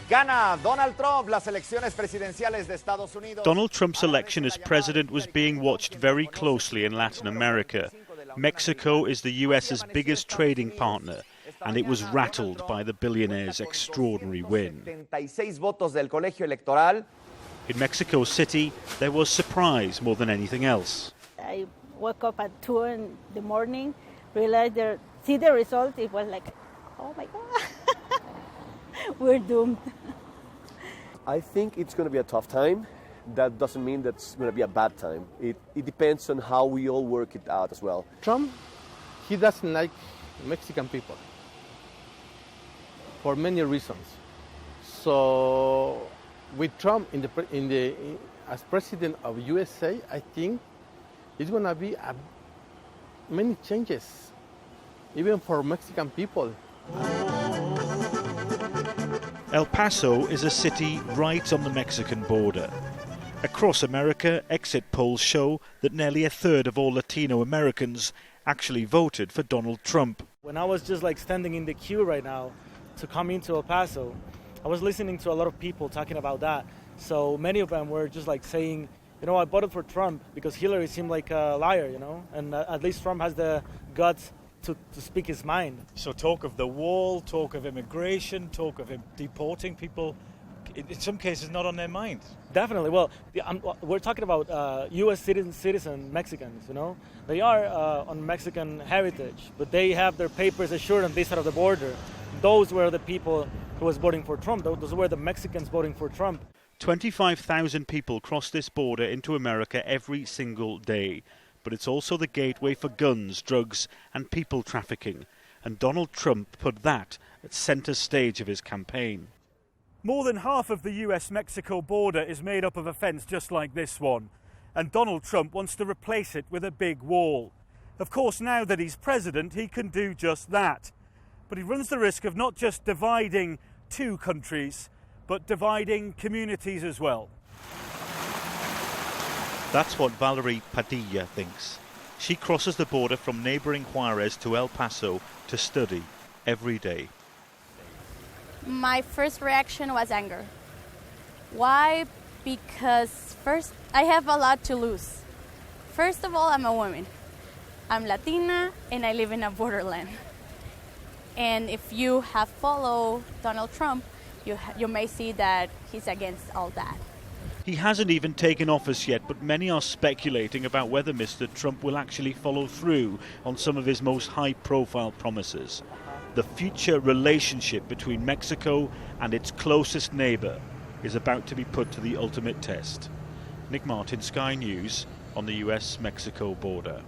Gana Donald Trump las elecciones presidenciales de Estados Unidos. Donald Trump's election as president was being watched very closely in Latin America. Mexico is the US's biggest trading partner, and it was rattled by the billionaire's extraordinary win. In Mexico City, there was surprise more than anything else. I woke up at 2 in the morning, realized see the result, it was like, oh my God, we're doomed. I think it's going to be a tough time. That doesn't mean that it's going to be a bad time. It depends on how we all work it out as well. Trump, he doesn't like Mexican people for many reasons. So with Trump as president of USA, I think it's going to be many changes, even for Mexican people. El Paso is a city right on the Mexican border. Across America, exit polls show that nearly a third of all Latino Americans actually voted for Donald Trump. When I was just like standing in the queue right now to come into El Paso, I was listening to a lot of people talking about that. So many of them were just like saying, you know, I voted for Trump because Hillary seemed like a liar, you know, and at least Trump has the guts to speak his mind. So talk of the wall, talk of immigration, talk of him deporting people, in some cases not on their mind. Definitely. Well, we're talking about U.S. citizen Mexicans, you know. They are on Mexican heritage, but they have their papers assured on this side of the border. Those were the people who was voting for Trump. Those were the Mexicans voting for Trump. 25,000 people cross this border into America every single day. But it's also the gateway for guns, drugs and people trafficking. And Donald Trump put that at centre stage of his campaign. More than half of the US-Mexico border is made up of a fence just like this one. And Donald Trump wants to replace it with a big wall. Of course, now that he's president, he can do just that. But he runs the risk of not just dividing two countries, but dividing communities as well. That's what Valerie Padilla thinks. She crosses the border from neighbouring Juarez to El Paso to study every day. My first reaction was anger. Why? Because first, I have a lot to lose. First of all, I'm a woman. I'm Latina and I live in a borderland. And if you have followed Donald Trump, you may see that he's against all that. He hasn't even taken office yet, but many are speculating about whether Mr. Trump will actually follow through on some of his most high-profile promises. The future relationship between Mexico and its closest neighbour is about to be put to the ultimate test. Nick Martin, Sky News, on the US-Mexico border.